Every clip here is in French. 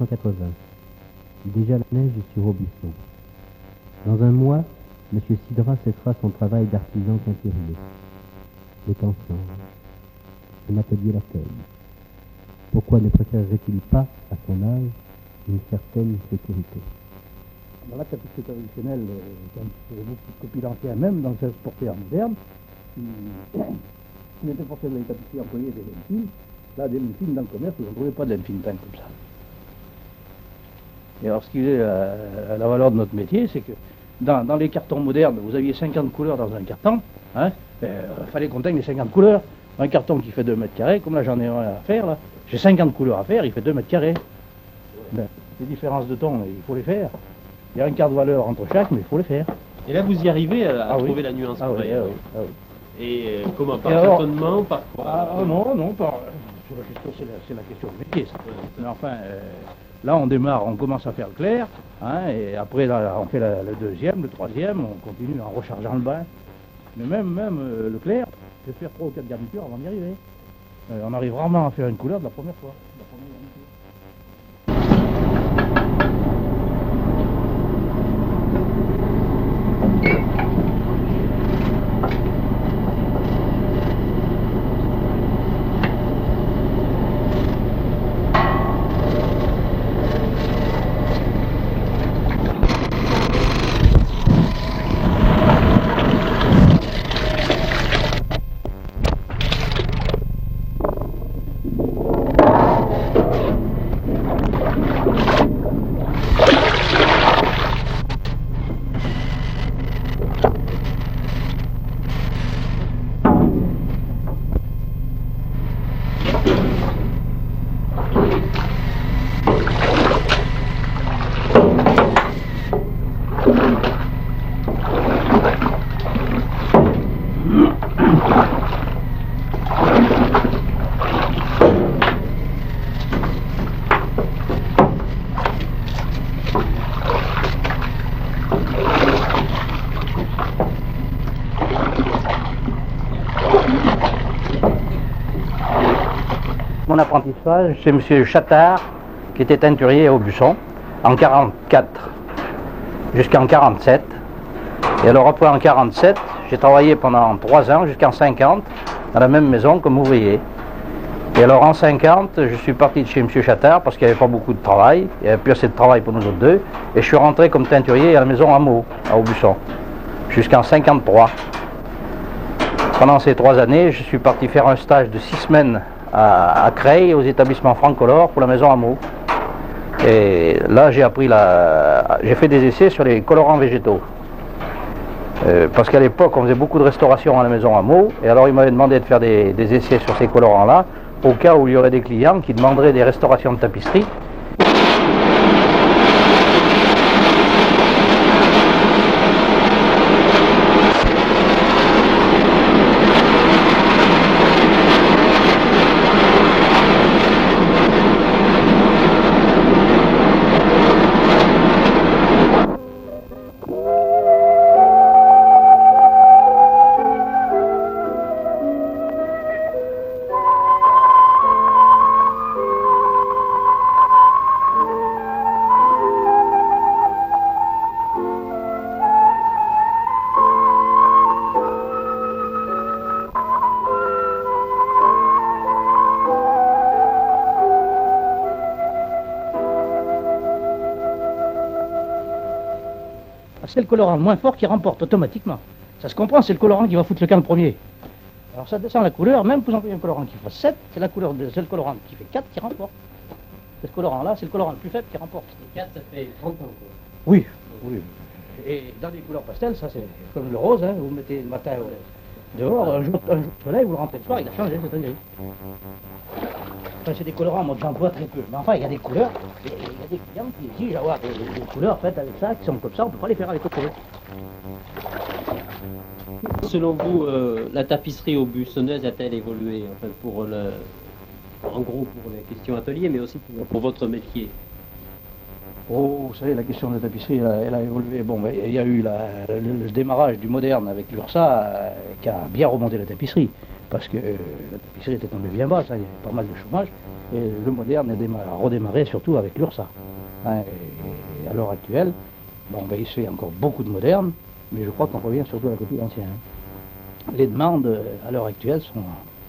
1880. Déjà la neige sur Aubusson. Dans un mois, M. Sidra cessera son travail d'artisan teinturier. Les temps changent. Un atelier l'accueille. Pourquoi ne préférerait-il pas, à son âge, une certaine sécurité? Dans la tapisserie traditionnelle, quand beaucoup de copies d'anciens, même dans le porteur moderne, il était forcément les tapisseries employées des laines fines. Là, des laines fines dans le commerce, vous ne trouvez pas de laines fines peintes comme ça. Et alors, ce qui est la valeur de notre métier, c'est que dans les cartons modernes, vous aviez 50 couleurs dans un carton. Hein, fallait qu'on teigne les 50 couleurs. Un carton qui fait 2 mètres carrés, comme là j'en ai un à faire, là, j'ai 50 couleurs à faire, il fait 2 mètres carrés. Ben, les différences de ton, il faut les faire. Il y a un quart de valeur entre chaque, mais il faut les faire. Et là, vous y arrivez à trouver la nuance correcte. Et comment? Par tâtonnement, par quoi? Non, c'est la question du métier, ça. Mais enfin, là on démarre, on commence à faire le clair, hein, et après là, on fait le deuxième, le troisième, on continue en rechargeant le bain. Mais même le clair, je vais faire 3 ou 4 garnitures avant d'y arriver. On arrive rarement à faire une couleur de la première fois. Mon apprentissage chez M. Chattard, qui était teinturier à Aubusson, en 44 jusqu'en 47. Et alors après en 47, j'ai travaillé pendant 3 ans, jusqu'en 50, dans la même maison comme ouvrier. Et alors en 50, je suis parti de chez M. Chattard parce qu'il n'y avait pas beaucoup de travail, il n'y avait plus assez de travail pour nous autres deux, et je suis rentré comme teinturier à la maison Hameau, à Aubusson, jusqu'en 53. Pendant ces 3 années, je suis parti faire un stage de 6 semaines à Creil, aux établissements Francolor pour la maison Hameau. Et là, j'ai fait des essais sur les colorants végétaux. Parce qu'à l'époque, on faisait beaucoup de restauration à la maison Hameau, et alors il m'avait demandé de faire des essais sur ces colorants-là, au cas où il y aurait des clients qui demanderaient des restaurations de tapisserie. C'est le colorant le moins fort qui remporte automatiquement. Ça se comprend, c'est le colorant qui va foutre le camp le premier. Alors ça descend la couleur, même vous employez un colorant qui fait 7, c'est le colorant qui fait 4 qui remporte. Ce colorant-là, c'est le colorant le plus faible qui remporte. 4, ça fait 30 ans, quoi. Oui. Et dans les couleurs pastel, ça c'est comme le rose, hein, vous le mettez le matin dehors, un jour de soleil, vous le rentrez le soir, il a changé, c'est gris. Enfin, c'est des colorants, moi j'emploie très peu. Mais enfin, il y a des couleurs, il y a des clients qui exigent avoir des couleurs faites avec ça, qui sont comme ça, on ne peut pas les faire avec autre chose. Selon vous, la tapisserie aubussonnaise a-t-elle évolué, enfin, en gros pour les questions atelier, mais aussi pour votre métier? Oh, vous savez, la question de la tapisserie, elle a évolué. Bon, mais il y a eu le démarrage du moderne avec l'URSA qui a bien remonté la tapisserie. parce que la tapisserie était tombée bien bas, ça, il y avait pas mal de chômage, et le moderne a redémarré surtout avec l'URSSA. Hein, et à l'heure actuelle, bon, ben, il se fait encore beaucoup de modernes, mais je crois qu'on revient surtout à la copie d'ancien. Hein. Les demandes, à l'heure actuelle, sont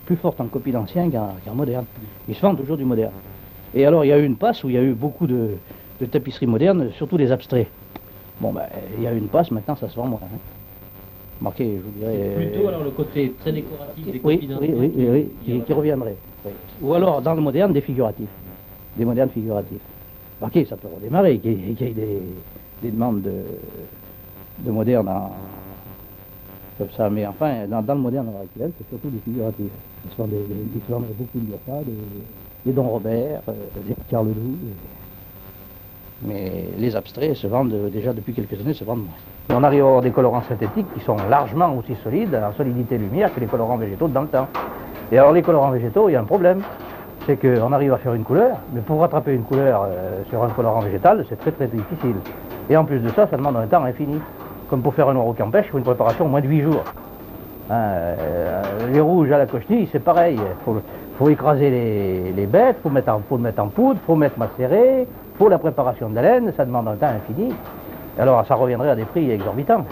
plus fortes en copie d'ancien qu'en moderne. Ils se vendent toujours du moderne. Et alors, il y a eu une passe où il y a eu beaucoup de tapisseries modernes, surtout des abstraits. Bon, ben, il y a eu une passe, maintenant ça se vend moins. Hein. Marqué, je vous dirais... Plutôt alors le côté très décoratif des Oui, copies d'anciens qui reviendrait. Oui. Ou alors, dans le moderne, des figuratifs. Des modernes figuratifs. Marqué, ça peut redémarrer, qu'il y ait des demandes de modernes comme ça. Mais enfin, dans le moderne à l'heure actuelle, c'est surtout des figuratifs. Ce sont qui se vendent beaucoup de ça, des Don Robert, des Carl Ledoux. Mais les abstraits se vendent déjà depuis quelques années, se vendent moins. Et on arrive à avoir des colorants synthétiques qui sont largement aussi solides, en solidité lumière, que les colorants végétaux dans le temps. Et alors les colorants végétaux, il y a un problème. C'est qu'on arrive à faire une couleur, mais pour rattraper une couleur sur un colorant végétal, c'est très très difficile. Et en plus de ça, ça demande un temps infini. Comme pour faire un noir au campèche, il faut une préparation au moins de 8 jours. Hein, les rouges à la cochenille, c'est pareil. Il faut écraser les bêtes, il faut le mettre en poudre, il faut mettre macérer, pour la préparation de la laine, ça demande un temps infini. Alors ça reviendrait à des prix exorbitants.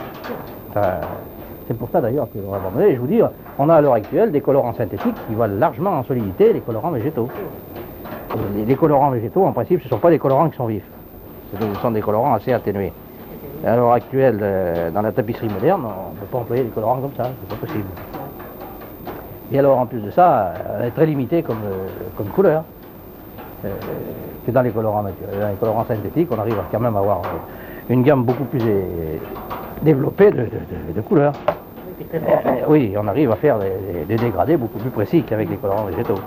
C'est pour ça d'ailleurs que l'on a abandonné. Je vous dis, on a à l'heure actuelle des colorants synthétiques qui valent largement en solidité les colorants végétaux. Les colorants végétaux, en principe, ce ne sont pas des colorants qui sont vifs. Ce sont des colorants assez atténués. À l'heure actuelle, dans la tapisserie moderne, on ne peut pas employer des colorants comme ça, c'est pas possible. Et alors, en plus de ça, elle est très limitée comme couleur. Que dans les colorants naturels. Dans les colorants synthétiques, on arrive quand même à avoir une gamme beaucoup plus développée de couleurs. Oui, on arrive à faire des dégradés beaucoup plus précis qu'avec les colorants végétaux.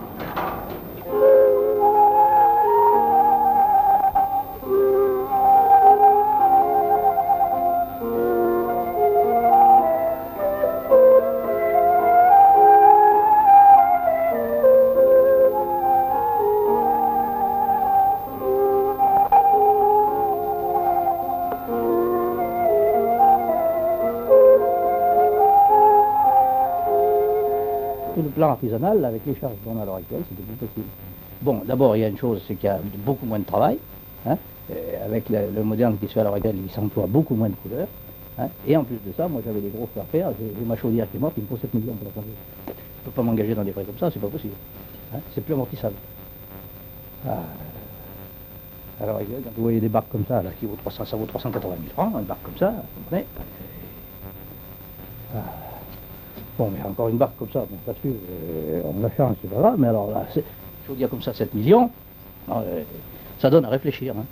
Le plan artisanal, avec les charges qu'on a à l'heure actuelle, c'était plus possible. Bon, d'abord, il y a une chose, c'est qu'il y a beaucoup moins de travail. Hein, avec le moderne qui se fait à l'heure actuelle, il s'emploie beaucoup moins de couleurs. Hein, et en plus de ça, moi j'avais des gros frais à faire, j'ai ma chaudière qui est morte, il me faut 7 millions pour la changer. Je ne peux pas m'engager dans des frais comme ça, c'est pas possible. Hein, c'est plus amortissable. À l'heure actuelle, quand vous voyez des barques comme ça, là, qui vaut 380 000 francs, une barque comme ça, vous comprenez. Bon, mais encore une barque comme ça, bon, là-dessus, on la change, c'est pas grave, mais alors là, je vous dis comme ça, 7 millions, ça donne à réfléchir. Hein.